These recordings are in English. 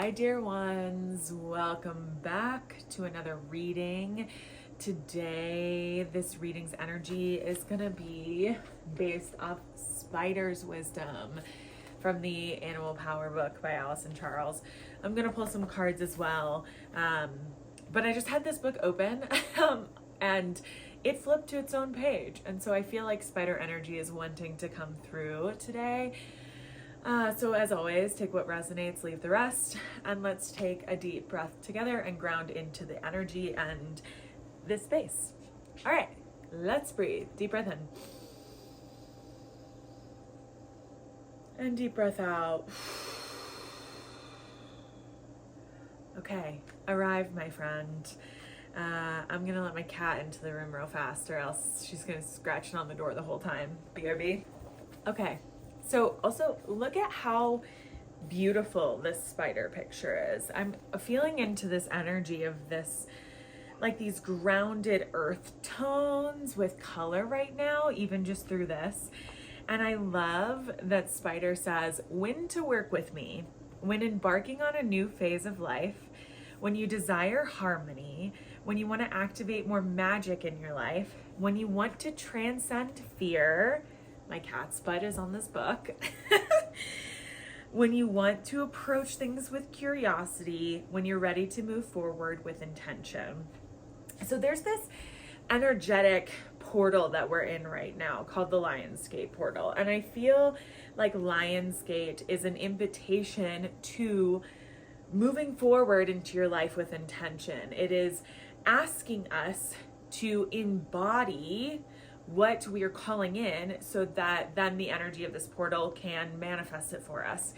Hi, dear ones. Welcome back to another reading. Today, this reading's energy is going to be based off Spider's Wisdom from the Animal Power book by Allison Charles. I'm going to pull some cards as well. But I just had this book open and it flipped to its own page. And so I feel like Spider energy is wanting to come through today. So as always, take what resonates, leave the rest, and let's take a deep breath together and ground into the energy and this space. All right, let's breathe. Deep breath in. And deep breath out. Okay, arrived, my friend. I'm gonna let my cat into the room real fast or else she's gonna scratch on the door the whole time. BRB. Okay. So also look at how beautiful this spider picture is. I'm feeling into this energy of this, like these grounded earth tones with color right now, even just through this. And I love that Spider says, when to work with me, when embarking on a new phase of life, when you desire harmony, when you want to activate more magic in your life, when you want to transcend fear. My cat's butt is on this book. When you want to approach things with curiosity, when you're ready to move forward with intention. So there's this energetic portal that we're in right now called the Lionsgate portal. And I feel like Lionsgate is an invitation to moving forward into your life with intention. It is asking us to embody what we are calling in so that then the energy of this portal can manifest it for us.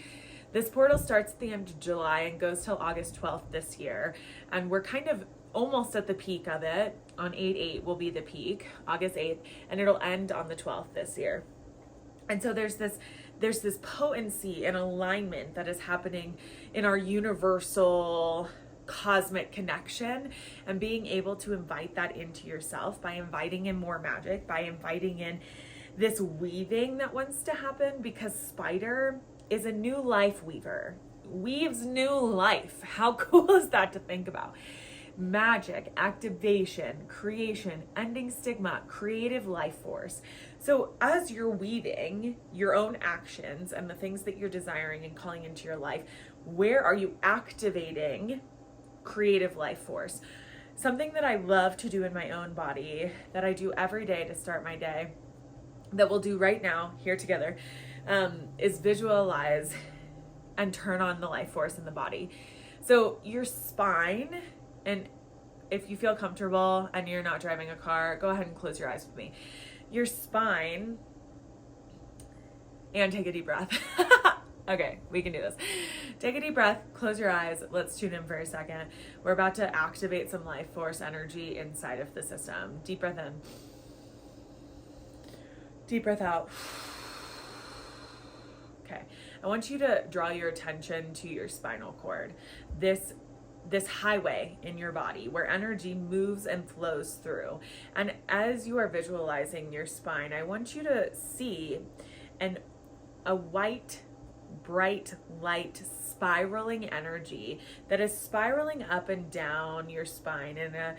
This portal starts at the end of July and goes till August 12th this year. And we're kind of almost at the peak of it. On 8/8 will be the peak, August 8th, and it'll end on the 12th this year. And so there's this potency and alignment that is happening in our universal cosmic connection, and being able to invite that into yourself by inviting in more magic, by inviting in this weaving that wants to happen, because Spider is a new life weaver, weaves new life. How cool is that to think about? Magic, activation, creation, ending stigma, creative life force. So as you're weaving your own actions and the things that you're desiring and calling into your life, where are you activating creative life force? Something that I love to do in my own body, that I do every day to start my day, that we'll do right now here together, is visualize and turn on the life force in the body. So your spine, and if you feel comfortable and you're not driving a car, go ahead and close your eyes with me. Your spine, and take a deep breath. Okay, we can do this. Take a deep breath, close your eyes. Let's tune in for a second. We're about to activate some life force energy inside of the system. Deep breath in. Deep breath out. Okay, I want you to draw your attention to your spinal cord. This highway in your body where energy moves and flows through. And as you are visualizing your spine, I want you to see a white, bright light spiraling energy that is spiraling up and down your spine in a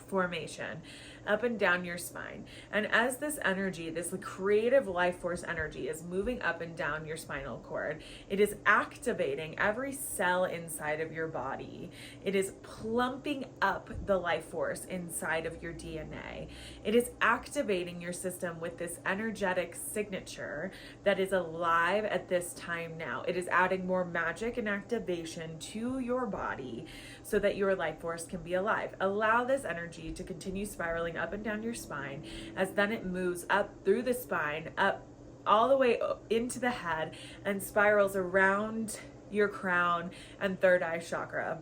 formation up and down your spine. And as this energy, this creative life force energy, is moving up and down your spinal cord, it is activating every cell inside of your body. It is plumping up the life force inside of your DNA. It is activating your system with this energetic signature that is alive at this time now. It is adding more magic and activation to your body so that your life force can be alive. Allow this energy to continue spiraling up and down your spine, as then it moves up through the spine, up all the way into the head, and spirals around your crown and third eye chakra.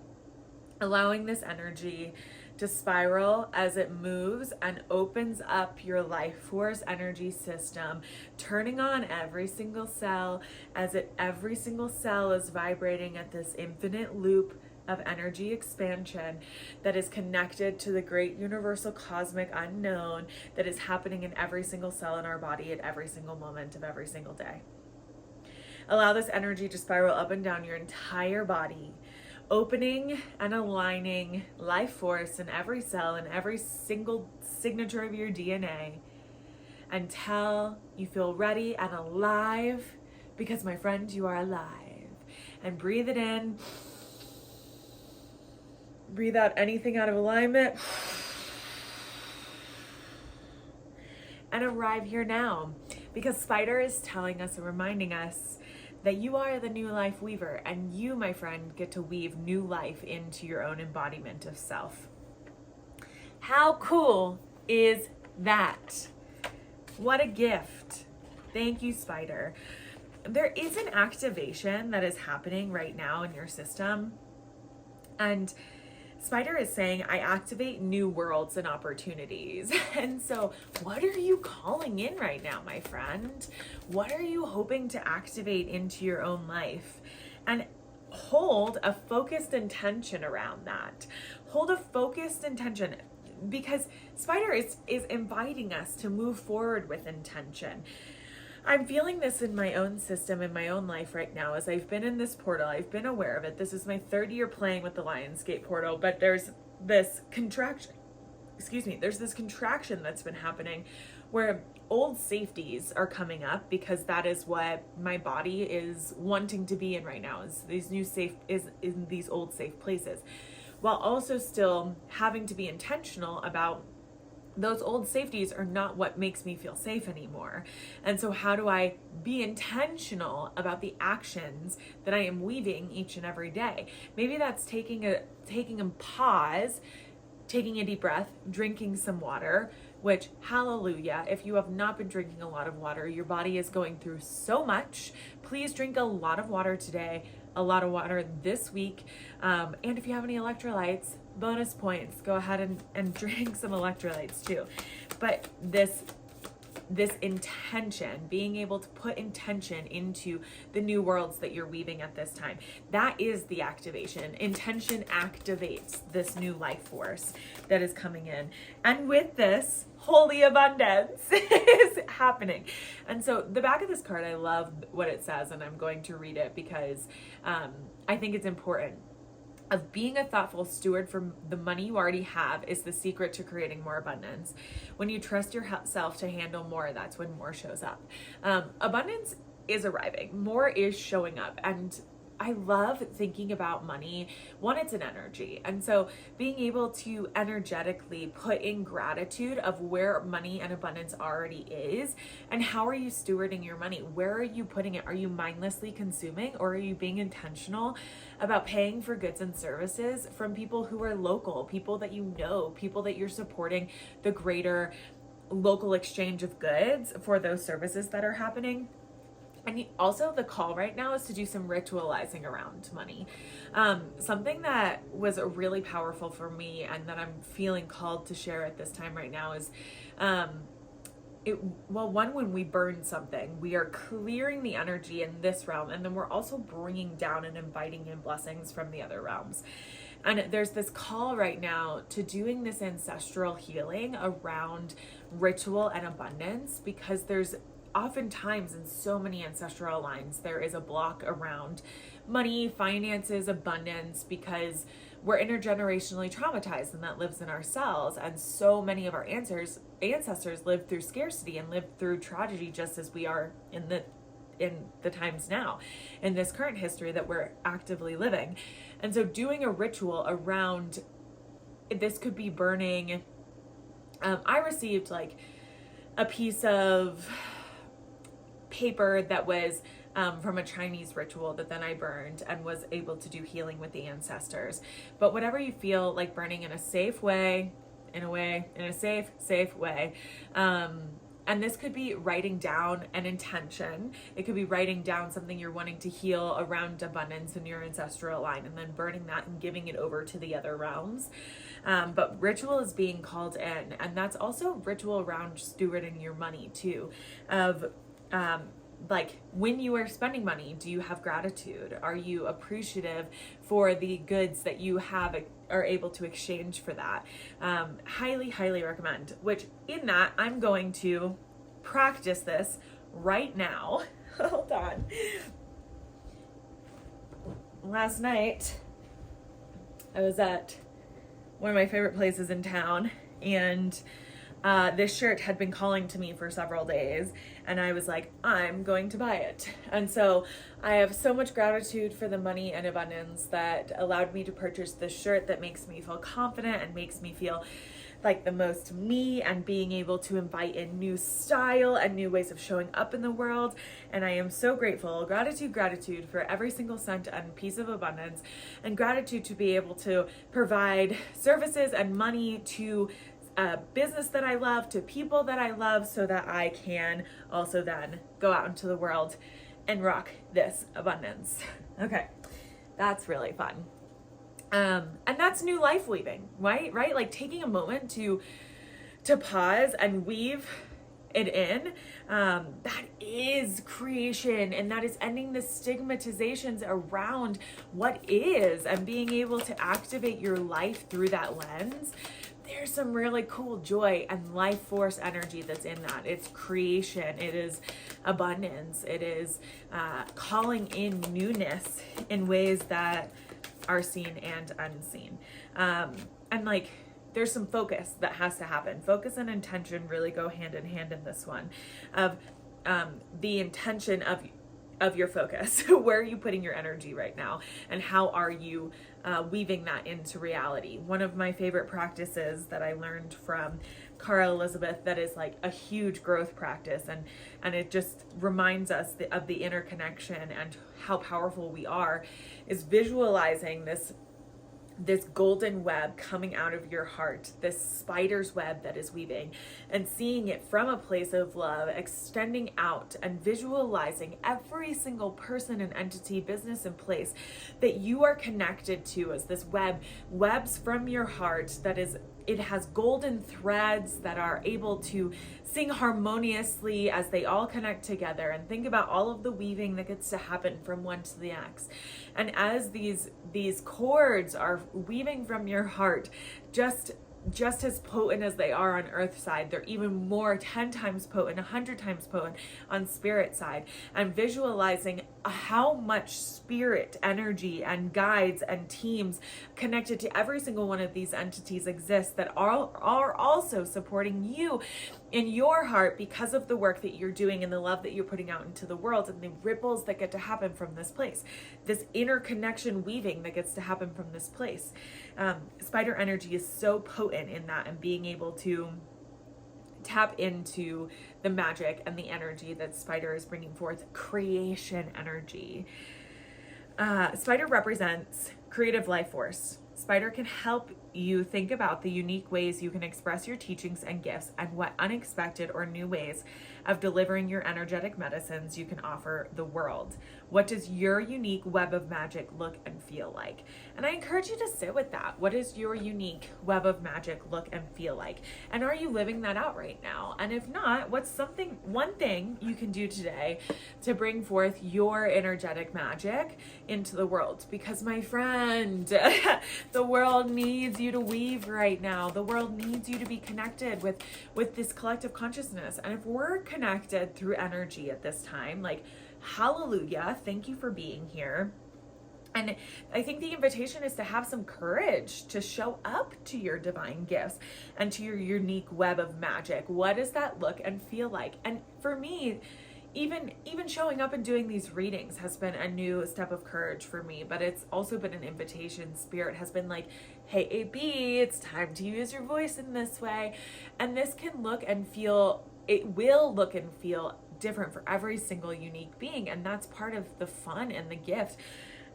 Allowing this energy to spiral as it moves and opens up your life force energy system, turning on every single cell as every single cell is vibrating at this infinite loop of energy expansion that is connected to the great universal cosmic unknown that is happening in every single cell in our body at every single moment of every single day. Allow this energy to spiral up and down your entire body, opening and aligning life force in every cell and every single signature of your DNA until you feel ready and alive, because my friend, you are alive. And breathe it in. Breathe out anything out of alignment. And arrive here now, because Spider is telling us and reminding us that you are the new life weaver, and you, my friend, get to weave new life into your own embodiment of self. How cool is that? What a gift. Thank you, Spider. There is an activation that is happening right now in your system, and Spider is saying, I activate new worlds and opportunities. And so what are you calling in right now, my friend? What are you hoping to activate into your own life? And hold a focused intention around that. Hold a focused intention, because Spider is inviting us to move forward with intention. I'm feeling this in my own system, in my own life right now, as I've been in this portal. I've been aware of it. This is my 3rd year playing with the Lionsgate portal, but there's this contraction, there's this contraction that's been happening where old safeties are coming up, because that is what my body is wanting to be in right now, is these new safe, is in these old safe places, while also still having to be intentional about those old safeties are not what makes me feel safe anymore. And so how do I be intentional about the actions that I am weaving each and every day? Maybe that's taking a pause, taking a deep breath, drinking some water, which, hallelujah, if you have not been drinking a lot of water, your body is going through so much. Please drink a lot of water today, a lot of water this week. And if you have any electrolytes, bonus points, go ahead and drink some electrolytes too. But this intention, being able to put intention into the new worlds that you're weaving at this time, that is the activation. Intention activates this new life force that is coming in. And with this, holy abundance is happening. And so the back of this card, I love what it says, and I'm going to read it because I think it's important. Of being a thoughtful steward for the money you already have is the secret to creating more abundance. When you trust yourself to handle more, that's when more shows up. Abundance is arriving. More is showing up. And I love thinking about money. One, it's an energy. And so being able to energetically put in gratitude of where money and abundance already is, and how are you stewarding your money? Where are you putting it? Are you mindlessly consuming, or are you being intentional about paying for goods and services from people who are local, people that you know, people that you're supporting the greater local exchange of goods for those services that are happening? And also the call right now is to do some ritualizing around money. Something that was really powerful for me and that I'm feeling called to share at this time right now is, one, when we burn something, we are clearing the energy in this realm, and then we're also bringing down and inviting in blessings from the other realms. And there's this call right now to doing this ancestral healing around ritual and abundance, because there's oftentimes in so many ancestral lines, there is a block around money, finances, abundance, because we're intergenerationally traumatized, and that lives in our cells. And so many of our ancestors lived through scarcity and lived through tragedy, just as we are in the times now, in this current history that we're actively living. And so doing a ritual around this could be burning. I received like a piece of paper that was from a Chinese ritual that then I burned and was able to do healing with the ancestors. But whatever you feel like burning in a safe way, in a safe way. And this could be writing down an intention. It could be writing down something you're wanting to heal around abundance in your ancestral line, and then burning that and giving it over to the other realms. But ritual is being called in, and that's also ritual around stewarding your money too. Like when you are spending money, do you have gratitude? Are you appreciative for the goods that you are able to exchange for that? Highly recommend, which in that I'm going to practice this right now. Hold on. last night I was at one of my favorite places in town, and this shirt had been calling to me for several days, and I was like, I'm going to buy it. And so I have so much gratitude for the money and abundance that allowed me to purchase this shirt that makes me feel confident and makes me feel like the most me, and being able to invite in new style and new ways of showing up in the world. And I am so grateful. Gratitude for every single cent and piece of abundance, and gratitude to be able to provide services and money to a business that I love, to people that I love, so that I can also then go out into the world and rock this abundance. Okay, that's really fun. And that's new life weaving, right? Like taking a moment to pause and weave it in. That is creation, and that is ending the stigmatizations around what is, and being able to activate your life through that lens. There's some really cool joy and life force energy that's in that. It's creation, it is abundance, it is calling in newness in ways that are seen and unseen. And like, there's some focus that has to happen. Focus and intention really go hand in hand in this one, of the intention of your focus. Where are you putting your energy right now, and how are you weaving that into reality? One of my favorite practices that I learned from Cara Elizabeth, that is like a huge growth practice, and it just reminds us of the interconnection and how powerful we are, is visualizing this golden web coming out of your heart, this spider's web that is weaving, and seeing it from a place of love, extending out and visualizing every single person and entity, business and place that you are connected to as this webs from your heart that is, it has golden threads that are able to sing harmoniously as they all connect together. And think about all of the weaving that gets to happen from one to the next. And as these cords are weaving from your heart, just as potent as they are on earth side, they're even more 10 times potent, 100 times potent on spirit side. And visualizing how much spirit energy and guides and teams connected to every single one of these entities exist, that are also supporting you in your heart because of the work that you're doing and the love that you're putting out into the world, and the ripples that get to happen from this place, this interconnection weaving that gets to happen from this place. Spider energy is so potent in that, and being able to tap into the magic and the energy that Spider is bringing forth, creation energy. Spider represents creative life force. Spider can help you think about the unique ways you can express your teachings and gifts, and what unexpected or new ways of delivering your energetic medicines you can offer the world. What does your unique web of magic look and feel like? And I encourage you to sit with that. What does your unique web of magic look and feel like? And are you living that out right now? And if not, what's one thing you can do today to bring forth your energetic magic into the world? Because my friend, the world needs you to weave right now. The world needs you to be connected with this collective consciousness. And if we're connected through energy at this time, like, hallelujah, thank you for being here. And I think the invitation is to have some courage to show up to your divine gifts and to your unique web of magic. What does that look and feel like? And for me, even showing up and doing these readings has been a new step of courage for me, but it's also been an invitation. Spirit has been like, hey, AB, it's time to use your voice in this way. And this can look and feel, it will look and feel different for every single unique being. And that's part of the fun and the gift.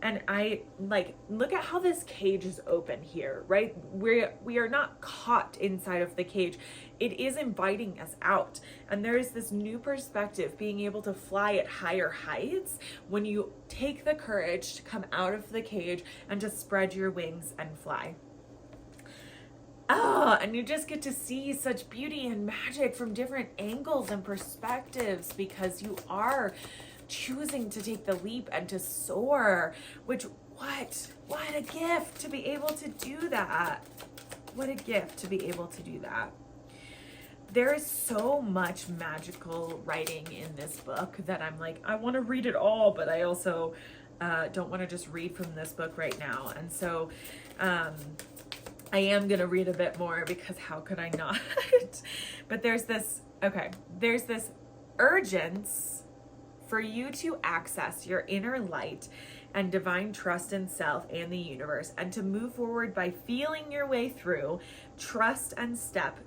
And I like, look at how this cage is open here, right? We are not caught inside of the cage. It is inviting us out. And there is this new perspective, being able to fly at higher heights when you take the courage to come out of the cage and to spread your wings and fly. And you just get to see such beauty and magic from different angles and perspectives, because you are choosing to take the leap and to soar, which, what a gift to be able to do that. What a gift to be able to do that. There is so much magical writing in this book that I'm like, I want to read it all, but I also don't want to just read from this book right now. And so I am going to read a bit more, because how could I not? But there's this urgence for you to access your inner light and divine trust in self and the universe, and to move forward by feeling your way through trust and step,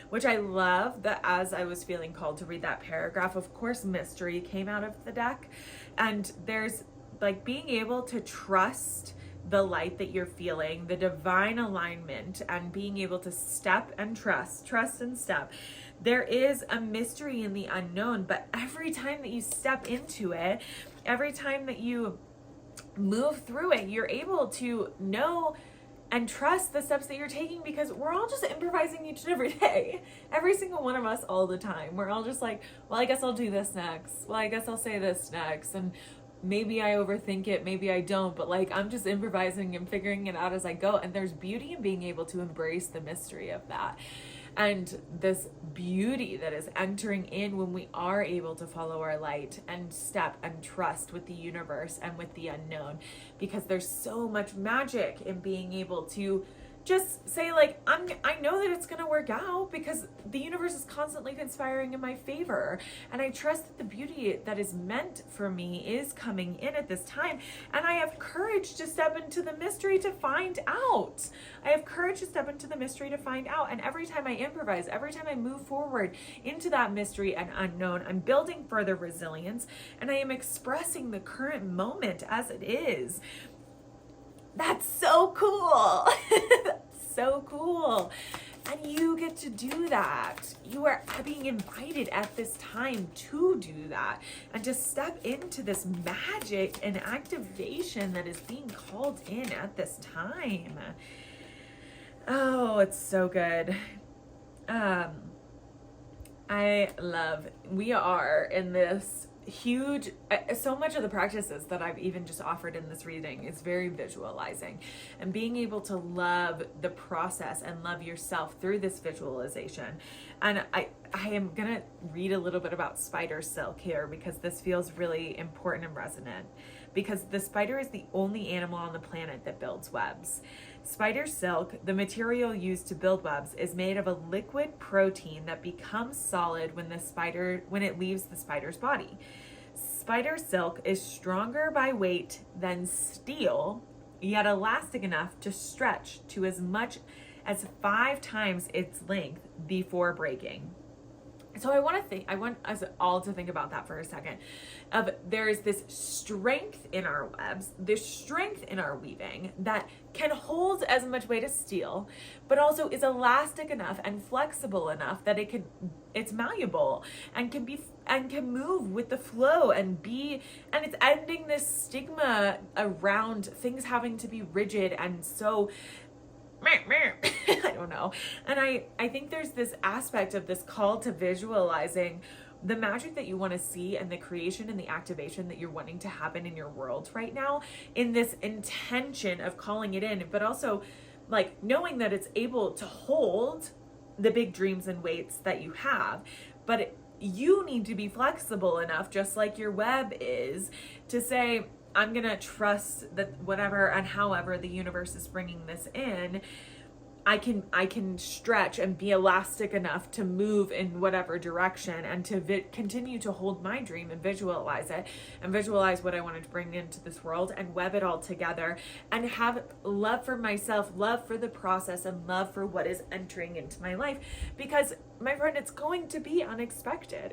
which I love that. As I was feeling called to read that paragraph, of course, mystery came out of the deck. And there's like being able to trust the light that you're feeling, the divine alignment, and being able to step and trust and step. There is a mystery in the unknown, but every time that you step into it, every time that you move through it, you're able to know and trust the steps that you're taking, because we're all just improvising each and every day. Every single one of us, all the time. We're all just like, well, I guess I'll do this next. Well, I guess I'll say this next. And maybe I overthink it, maybe I don't, but like, I'm just improvising and figuring it out as I go. And there's beauty in being able to embrace the mystery of that. And this beauty that is entering in when we are able to follow our light and step and trust with the universe and with the unknown, because there's so much magic in being able to just say, like, I know that it's going to work out, because the universe is constantly conspiring in my favor. And I trust that the beauty that is meant for me is coming in at this time. And I have courage to step into the mystery to find out. And every time I improvise, every time I move forward into that mystery and unknown, I'm building further resilience, and I am expressing the current moment as it is. That's so cool. That's so cool. And you get to do that. You are being invited at this time to do that, and to step into this magic and activation that is being called in at this time. Oh, it's so good. We are in this huge, so much of the practices that I've even just offered in this reading is very visualizing, and being able to love the process and love yourself through this visualization. And I am gonna read a little bit about spider silk here, because this feels really important and resonant, because the spider is the only animal on the planet that builds webs. Spider silk, the material used to build webs, is made of a liquid protein that becomes solid when it leaves the spider's body. Spider silk is stronger by weight than steel, yet elastic enough to stretch to as much as 5 times its length before breaking. So I want us all to think about that for a second. There is this strength in our webs, this strength in our weaving that can hold as much weight as steel, but also is elastic enough and flexible enough that it's malleable and can move with the flow and it's ending this stigma around things having to be rigid and so I don't know. And I think there's this aspect of this call to visualizing the magic that you want to see, and the creation and the activation that you're wanting to happen in your world right now, in this intention of calling it in, but also like knowing that it's able to hold the big dreams and weights that you have. But you need to be flexible enough, just like your web is, to say, I'm going to trust that whatever and however the universe is bringing this in, I can stretch and be elastic enough to move in whatever direction, and to continue to hold my dream and visualize it, and visualize what I wanted to bring into this world, and web it all together, and have love for myself, love for the process, and love for what is entering into my life. Because, my friend, it's going to be unexpected.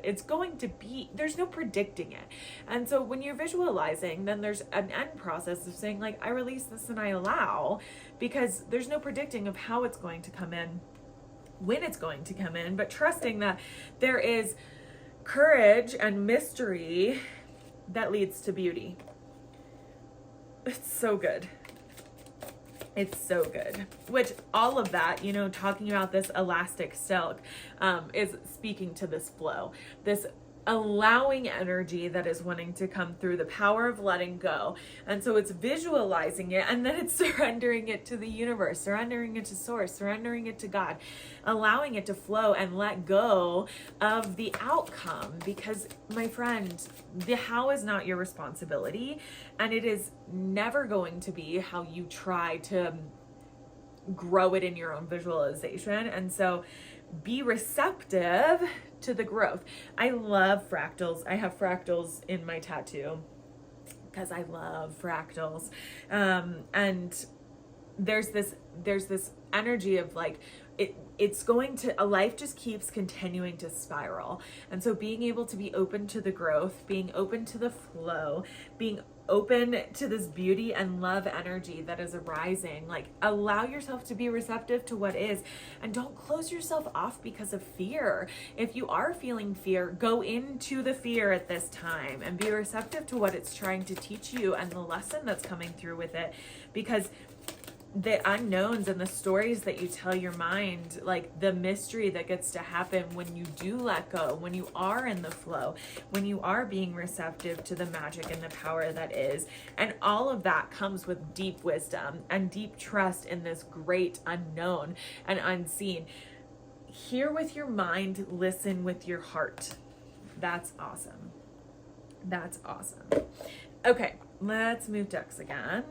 There's no predicting it. And so when you're visualizing, then there's an end process of saying, like, I release this and I allow, because there's no predicting of how it's going to come in, when it's going to come in, but trusting that there is courage and mystery that leads to beauty. It's so good. It's so good. Which all of that, talking about this elastic silk, is speaking to this flow, this allowing energy that is wanting to come through, the power of letting go. And so it's visualizing it, and then it's surrendering it to the universe, surrendering it to source, surrendering it to God, allowing it to flow and let go of the outcome. Because my friend, the how is not your responsibility, and it is never going to be how you try to grow it in your own visualization. And so be receptive to the growth. I love fractals. I have fractals in my tattoo because I love fractals. And there's this energy of like, it's going to, a life just keeps continuing to spiral. And so being able to be open to the growth, being open to the flow, being open to this beauty and love energy that is arising, like allow yourself to be receptive to what is, and don't close yourself off because of fear. If you are feeling fear, go into the fear at this time and be receptive to what it's trying to teach you and the lesson that's coming through with it. Because the unknowns and the stories that you tell your mind, like the mystery that gets to happen when you do let go, when you are in the flow, when you are being receptive to the magic and the power that is. And all of that comes with deep wisdom and deep trust in this great unknown and unseen. Hear with your mind, listen with your heart. That's awesome. That's awesome. Okay, let's move decks again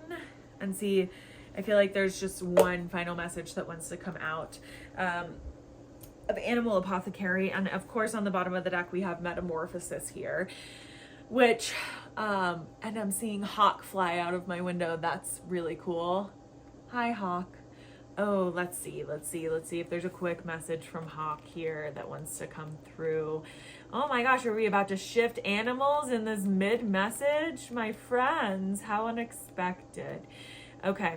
and see. I feel like there's just one final message that wants to come out of Animal Apothecary. And of course, on the bottom of the deck, we have Metamorphosis here, which, and I'm seeing Hawk fly out of my window. That's really cool. Hi, Hawk. Oh, let's see if there's a quick message from Hawk here that wants to come through. Oh my gosh, are we about to shift animals in this mid-message? My friends, how unexpected. Okay.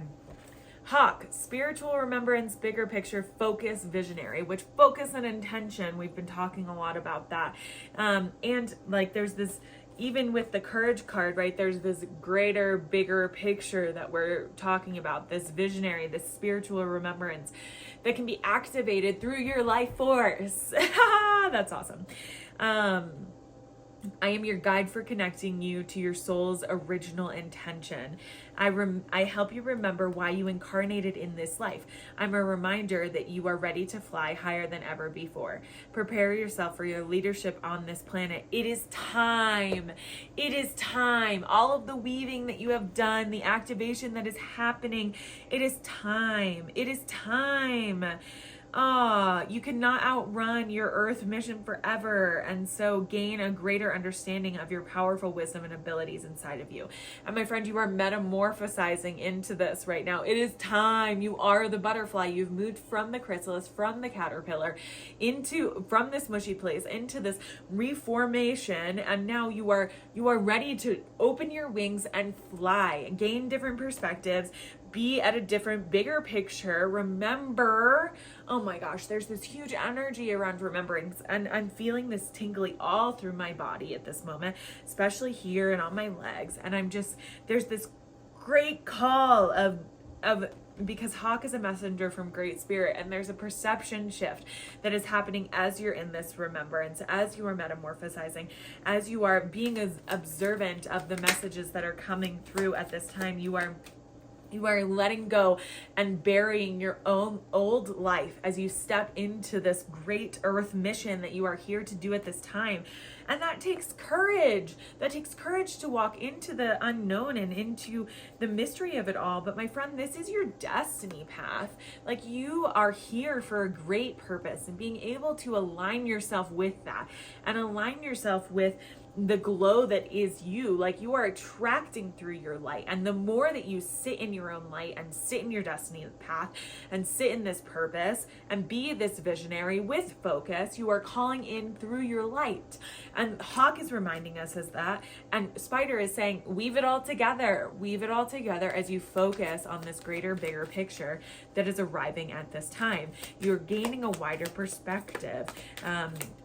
Hawk, spiritual remembrance, bigger picture, focus, visionary, which focus and intention, we've been talking a lot about that. And like there's this, even with the courage card, right, there's this greater, bigger picture that we're talking about, this visionary, this spiritual remembrance that can be activated through your life force. That's awesome. I am your guide for connecting you to your soul's original intention. I help you remember why you incarnated in this life. I'm a reminder that you are ready to fly higher than ever before. Prepare yourself for your leadership on this planet. It is time. It is time. All of the weaving that you have done, the activation that is happening, it is time. It is time. You cannot outrun your earth mission forever, and so gain a greater understanding of your powerful wisdom and abilities inside of you. And my friend, you are metamorphosizing into this right now. It is time. You are the butterfly. You've moved from the chrysalis, from the caterpillar, from this mushy place into this reformation, and now you are ready to open your wings and fly, gain different perspectives, be at a different, bigger picture. Remember, oh my gosh, there's this huge energy around remembrance, and I'm feeling this tingly all through my body at this moment, especially here and on my legs. And there's this great call of because Hawk is a messenger from Great Spirit, and there's a perception shift that is happening as you're in this remembrance, as you are metamorphosizing, as you are being as observant of the messages that are coming through at this time. You are letting go and burying your own old life as you step into this great earth mission that you are here to do at this time. And that takes courage. That takes courage to walk into the unknown and into the mystery of it all. But my friend, this is your destiny path. Like, you are here for a great purpose, and being able to align yourself with that and align yourself with the glow that is you, like you are attracting through your light. And the more that you sit in your own light and sit in your destiny path and sit in this purpose and be this visionary with focus, you are calling in through your light. And Hawk is reminding us as that, and Spider is saying, weave it all together as you focus on this greater, bigger picture that is arriving at this time. You're gaining a wider perspective.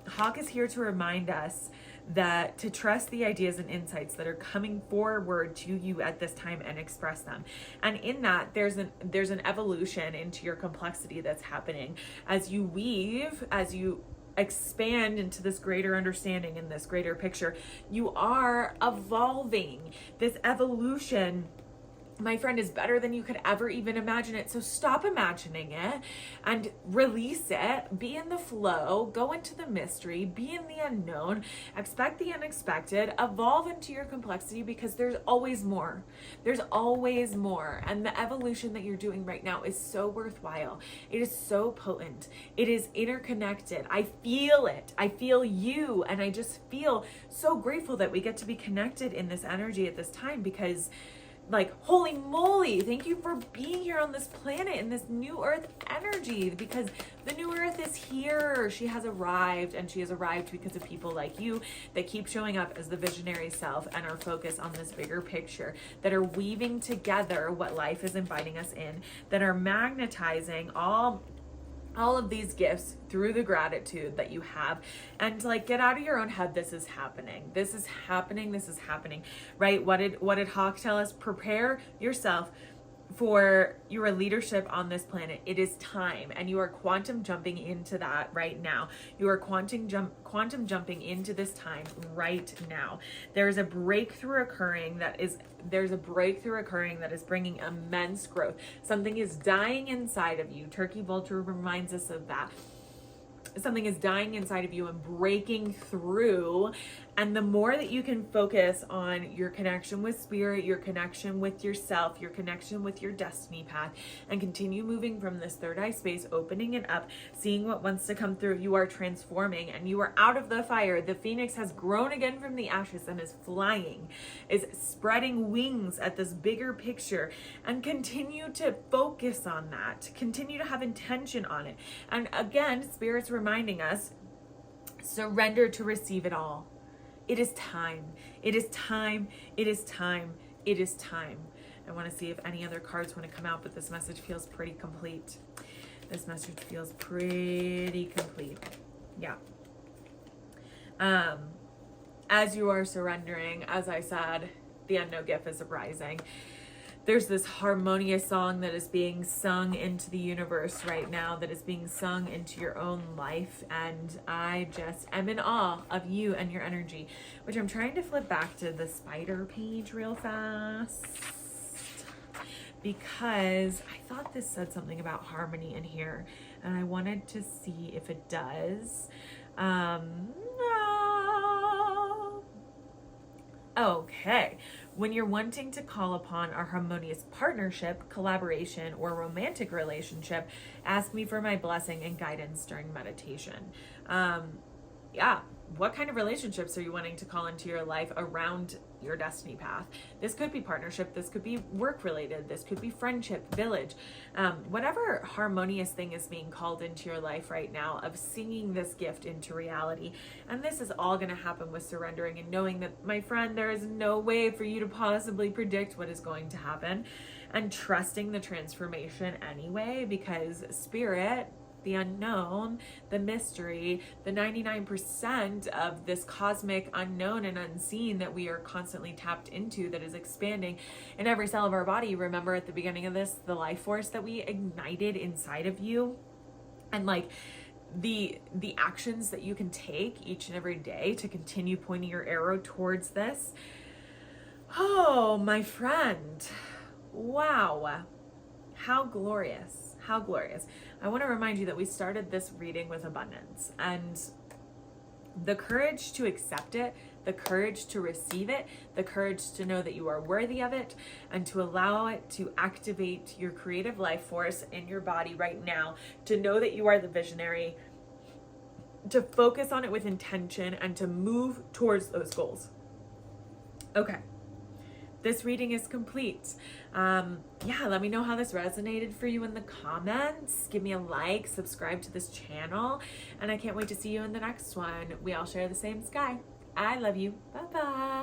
Hawk is here to remind us that to trust the ideas and insights that are coming forward to you at this time and express them. And in that, there's an evolution into your complexity that's happening as you weave, as you expand into this greater understanding and this greater picture. You are evolving. This evolution, my friend, is better than you could ever even imagine it. So stop imagining it and release it. Be in the flow, go into the mystery, be in the unknown, expect the unexpected, evolve into your complexity, because there's always more. There's always more. And the evolution that you're doing right now is so worthwhile. It is so potent. It is interconnected. I feel it. I feel you. And I just feel so grateful that we get to be connected in this energy at this time, because like, holy moly, thank you for being here on this planet in this new earth energy, because the new earth is here. She has arrived, and she has arrived because of people like you that keep showing up as the visionary self and are focused on this bigger picture, that are weaving together what life is inviting us in, that are magnetizing all of these gifts through the gratitude that you have. And like, get out of your own head. This is happening. This is happening. This is happening, right? What did Hawk tell us? Prepare yourself for your leadership on this planet. It is time, and you are quantum jumping into that right now. You are quantum jumping into this time right now. There's a breakthrough occurring that is bringing immense growth. Something is dying inside of you. Turkey Vulture reminds us of that. Something is dying inside of you and breaking through. And the more that you can focus on your connection with spirit, your connection with yourself, your connection with your destiny path, and continue moving from this third eye space, opening it up, seeing what wants to come through, you are transforming, and you are out of the fire. The phoenix has grown again from the ashes and is flying, is spreading wings at this bigger picture. And continue to focus on that. Continue to have intention on it. And again, Spirit's reminding us, surrender to receive it all. It is time. It is time. It is time. It is time. I want to see if any other cards want to come out, but this message feels pretty complete. This message feels pretty complete. Yeah. As you are surrendering, as I said, the unknown gift is arising. There's this harmonious song that is being sung into the universe right now, that is being sung into your own life. And I just am in awe of you and your energy, which I'm trying to flip back to the spider page real fast, because I thought this said something about harmony in here, and I wanted to see if it does. No. Okay. When you're wanting to call upon a harmonious partnership, collaboration, or romantic relationship, ask me for my blessing and guidance during meditation. Yeah. What kind of relationships are you wanting to call into your life around your destiny path? This could be partnership. This could be work related. This could be friendship, village, whatever harmonious thing is being called into your life right now, of singing this gift into reality. And this is all going to happen with surrendering and knowing that, my friend, there is no way for you to possibly predict what is going to happen, and trusting the transformation anyway, because spirit, the unknown, the mystery, the 99% of this cosmic unknown and unseen that we are constantly tapped into, that is expanding in every cell of our body. Remember at the beginning of this, the life force that we ignited inside of you, and like the actions that you can take each and every day to continue pointing your arrow towards this. Oh, my friend. Wow. How glorious. How glorious. I want to remind you that we started this reading with abundance, and the courage to accept it, the courage to receive it, the courage to know that you are worthy of it, and to allow it to activate your creative life force in your body right now, to know that you are the visionary, to focus on it with intention, and to move towards those goals. Okay. This reading is complete. Let me know how this resonated for you in the comments. Give me a like, subscribe to this channel, and I can't wait to see you in the next one. We all share the same sky. I love you. Bye-bye.